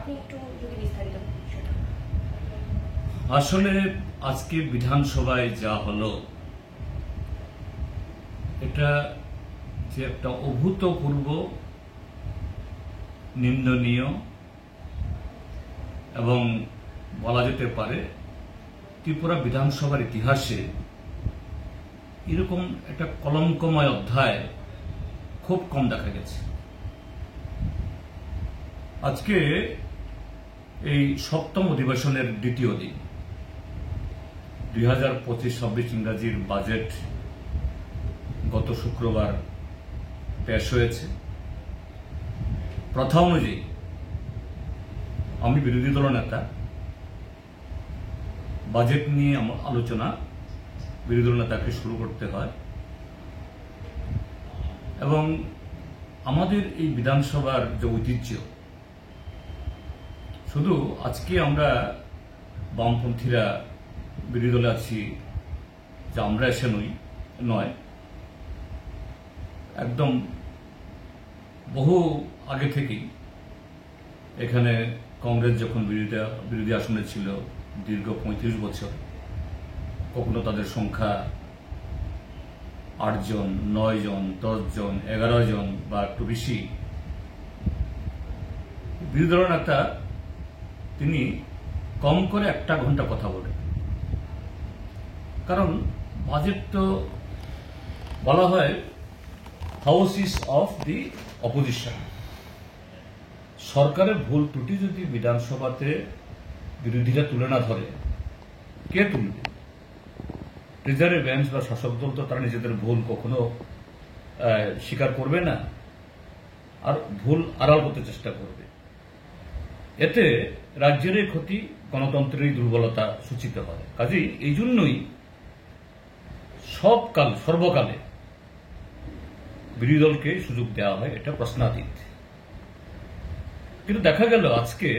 আপনি একটু যদি বিস্তারিত বিষয়টা। আসলে আজকে বিধানসভায় যা হলো, এটা যে একটা অভূতপূর্ব, নিন্দনীয় এবং বলা যেতে পারে ত্রিপুরা বিধানসভার ইতিহাসে এরকম একটা কলঙ্কময় অধ্যায় খুব কম দেখা গেছে। আজকে এই সপ্তম অধিবেশনের দ্বিতীয় দিন, 2025-26 ইংরাজির বাজেট গত শুক্রবার পেশ হয়েছে। প্রথা অনুযায়ী আমি বিরোধী দল নেতা, বাজেট নিয়ে আলোচনা বিরোধী দল নেতাকে শুরু করতে হয় এবং আমাদের এই বিধানসভার যে ঐতিহ্য, শুধু আজকে আমরা বামপন্থীরা বিরোধী দলে আছি যে আমরা এসে নয়, একদম বহু আগে থেকেই এখানে কংগ্রেস যখন বিরোধী আসনে ছিল দীর্ঘ 35 বছর, কখনো তাদের সংখ্যা 8 জন, 9 জন, 10 জন, 11 জন বা একটু বেশি, বিরোধী দল নেতা তিনি কম করে 1 ঘন্টা কথা বলেন। কারণ বাজেট তো বলা হয় হাউসিস অফ দি অপোজিশন। সরকারের ভুল ত্রুটি যদি বিধানসভাতে বিরোধীরা তুলে না ধরে, কে তুলবে? ট্রেজারি বেঞ্চ বা শাসক দল তো তারা নিজেদের ভুল কখনো স্বীকার করবে না, আর ভুল আড়াল করতে চেষ্টা করবে। এতে রাজ্যেরই ক্ষতি, গণতন্ত্রেরই দুর্বলতা সূচিত হয়। কাজেই এই জন্যই সর্বকালে বিরোধী দলকে সুযোগ দেওয়া হয়, এটা প্রশ্নাতীত। কিন্তু দেখা গেল আজকে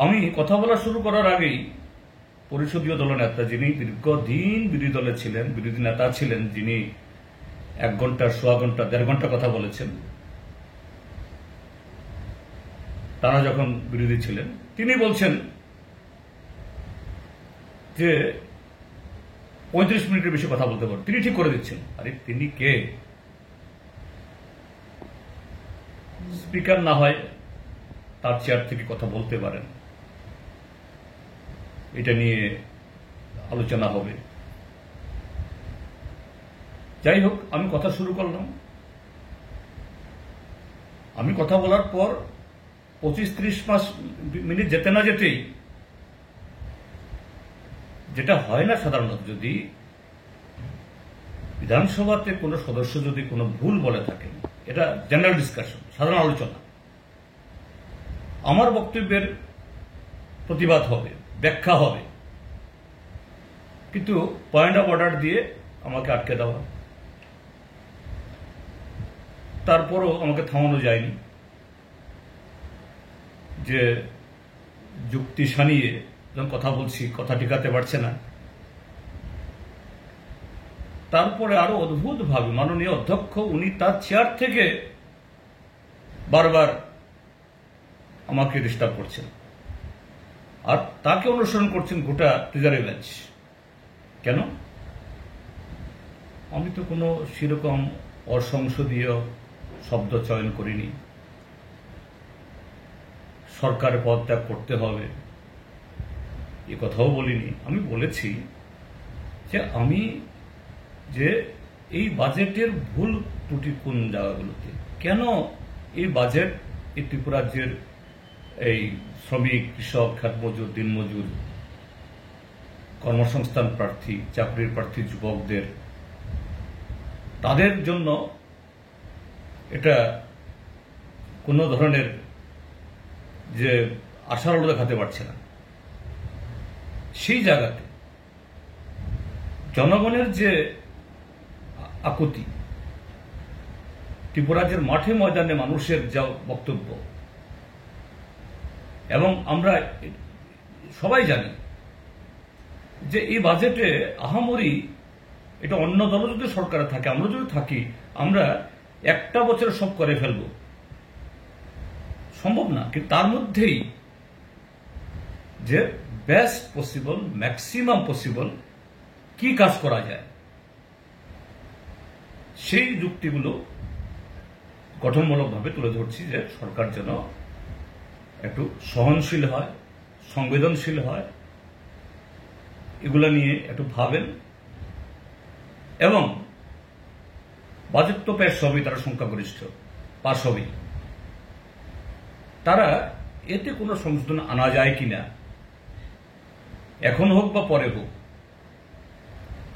আমি কথা বলা শুরু করার আগেই পরিষদীয় দলনেতা, যিনি দীর্ঘদিন বিরোধী দলে ছিলেন, বিরোধী নেতা ছিলেন, যিনি 1 ঘন্টা, 1.25 ঘন্টা, 1.5 ঘন্টা কথা বলেছেন তারা যখন বিরোধী ছিলেন, তিনি বলছেন যে 35 মিনিটের বেশি কথা বলতে পারেন। তিনি ঠিক করে দিচ্ছেন। আরে তিনি কে? স্পিকার না হয় তার চেয়ার থেকে কথা বলতে পারেন, এটা নিয়ে আলোচনা হবে। যাই হোক, আমি কথা শুরু করলাম। আমি কথা বলার পর 25-30 মিনিট যেতে না যেতেই, যেটা হয় না সাধারণত, যদি বিধানসভাতে কোনো সদস্য যদি কোনো ভুল বলে থাকেন, এটা জেনারেল ডিসকাশন, সাধারণ আলোচনা, আমার বক্তব্যের প্রতিবাদ হবে, ব্যাখ্যা হবে, কিন্তু পয়েন্ট অফ অর্ডার দিয়ে আমাকে আটকে দেওয়া, তারপরও আমাকে থামানো যায়নি। যে যুক্তি সানিয়ে যখন কথা বলছি, কথা টিকাতে পারছে না। তারপরে আরো অদ্ভুত ভাবে মাননীয় অধ্যক্ষ উনি তার চেয়ার থেকে বারবার আমাকে ডিস্টার্ব করছেন, আর তাকে অনুসরণ করছেন গোটা ট্রেজারি বেঞ্চ। কেন? আমি তো কোনো সেরকম অসংসদীয় শব্দ চয়ন করিনি। সরকার পদত্যাগ করতে হবে এ কথাও বলিনি। আমি বলেছি যে এই বাজেটের ভুল ত্রুটি কোন জায়গাগুলোতে, কেন এই বাজেট এই ত্রিপুরা রাজ্যের এই শ্রমিক, কৃষক, খেতমজুর, দিনমজুর, কর্মসংস্থান প্রার্থী, চাকরির প্রার্থী যুবকদের, তাদের জন্য এটা কোনো ধরনের যে আশার আলো দেখাতে পারছে না। সেই জায়গাতে জনগণের যে আকুতি, ত্রিপুরাজ্যের মাঠে ময়দানে মানুষের যা বক্তব্য, এবং আমরা সবাই জানি যে এই বাজেটে আহামরি, এটা অন্য দল যদি সরকারে থাকে, আমরা যদি থাকি, আমরা 1 বছরে সব করে ফেলব। সম্ভব না, কিন্তু তার মধ্যেই যে বেস্ট পসিবল, ম্যাক্সিমাম পসিবল কি কাজ করা যায় সেই যুক্তিগুলো গঠনমূলকভাবে তুলে ধরছি, যে সরকার যেন একটু সহনশীল হয়, সংবেদনশীল হয়, এগুলা নিয়ে একটু ভাবেন। এবং বাজেট তো পেশ হবেই, তারা সংখ্যাগরিষ্ঠ, পাশ হবেই। তারা এতে কোনো সংশোধন আনা যায় কিনা, এখন হোক বা পরে হোক,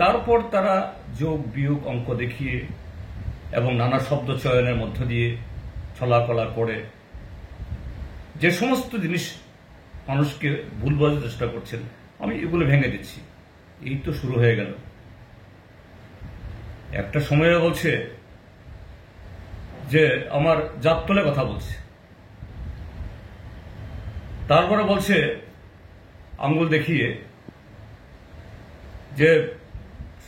তারপর তারা যোগ বিয়োগ অঙ্ক দেখিয়ে এবং নানা শব্দ চয়নের মধ্য দিয়ে ছলাকলা করে যে সমস্ত জিনিস মানুষকে ভুল বোঝার চেষ্টা করছেন, আমি এগুলো ভেঙে দিচ্ছি। এই তো শুরু হয়ে গেল। একটা সময়ে বলছে যে আমার জাত তলে কথা বলছে, তারপরে বলছে আঙ্গুল দেখিয়ে যে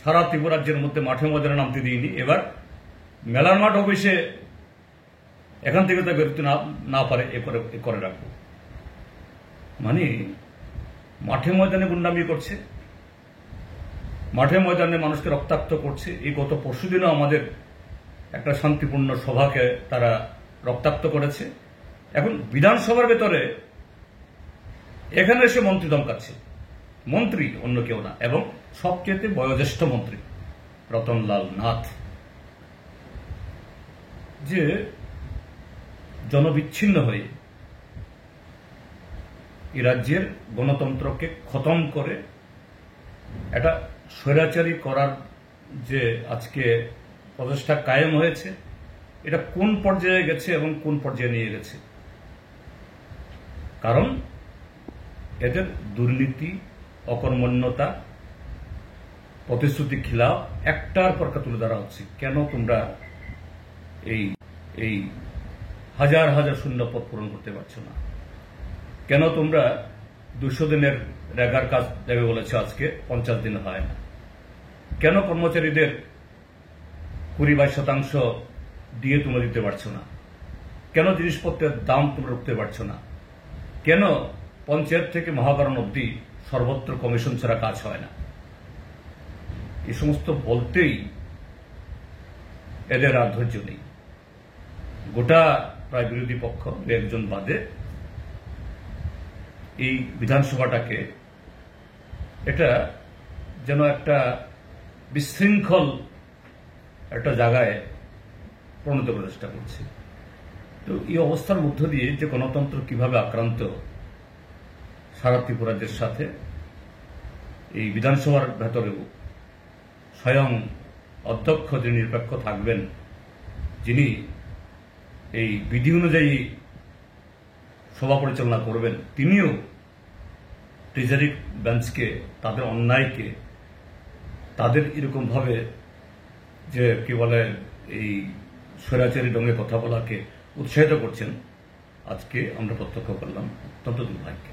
সারা ত্রিপুরা রাজ্যের মধ্যে মাঠে ময়দানে নামতে দিইনি, এবার মেলার মাঠ অফিসে এখান থেকে তা বেরোতে না পারে এ করে রাখবো। মানে মাঠে ময়দানে গুন্ডামি করছে, মাঠে ময়দানে মানুষকে রক্তাক্ত করছে। এই গত পরশুদিনও আমাদের একটা শান্তিপূর্ণ সভাকে তারা রক্তাক্ত করেছে। এখন বিধানসভার ভেতরে এখানে এসে মন্ত্রী ধমকাচ্ছে, মন্ত্রী অন্য কেউ না, এবং সবচেয়ে বয়োজ্যেষ্ঠ মন্ত্রী রতনলাল নাথ, যে জনবিচ্ছিন্ন হয়ে এই রাজ্যের গণতন্ত্রকে খতম করে একটা স্বৈরাচারী করার যে আজকে প্রচেষ্টা কায়েম হয়েছে, এটা কোন পর্যায়ে গেছে এবং কোন পর্যায়ে নিয়ে গেছে। কারণ এদের দুর্নীতি, অকর্মণ্যতা, প্রতিশ্রুতি খিলাফ একটার পর একটা তুলে ধরা হচ্ছে। কেন তোমরা এই হাজার হাজার শূন্য পদ পূরণ করতে পারছো না? কেন তোমরা 200 দিনের রেগার কাজ দেবে বলেছে, আজকে 50 দিন হয় না? কেন কর্মচারীদের 20-22% দিয়ে তোমরা দিতে পারছো না? কেন জিনিসপত্রের দাম তোমরা উঠতে পারছো না? কেন পঞ্চায়েত থেকে মহাকরণ অব্দি সর্বত্র কমিশন ছাড়া কাজ হয় না? এই সমস্ত বলতেই এদের আর ধৈর্য নেই। গোটা প্রায় বিরোধী পক্ষ একজন বাদে এই বিধানসভাটাকে এটা যেন একটা বিশৃঙ্খল একটা জায়গায় পরিণত করার চেষ্টা করছে। তো এই অবস্থার মধ্য দিয়ে যে গণতন্ত্র কিভাবে আক্রান্ত সারা ত্রিপুরাজ্যের সাথে, এই বিধানসভার ভেতরেও স্বয়ং অধ্যক্ষ যিনি নিরপেক্ষ থাকবেন, যিনি এই বিধি অনুযায়ী সভা পরিচালনা করবেন, তিনিও ট্রেজারি বেঞ্চকে, তাদের অন্যায়কে, তাদের এরকমভাবে যে কি বলে এই স্বৈরাচারী ঢঙে কথা বলাকে উৎসাহিত করছেন, আজকে আমরা প্রত্যক্ষ করলাম। অত্যন্ত দুর্ভাগ্য।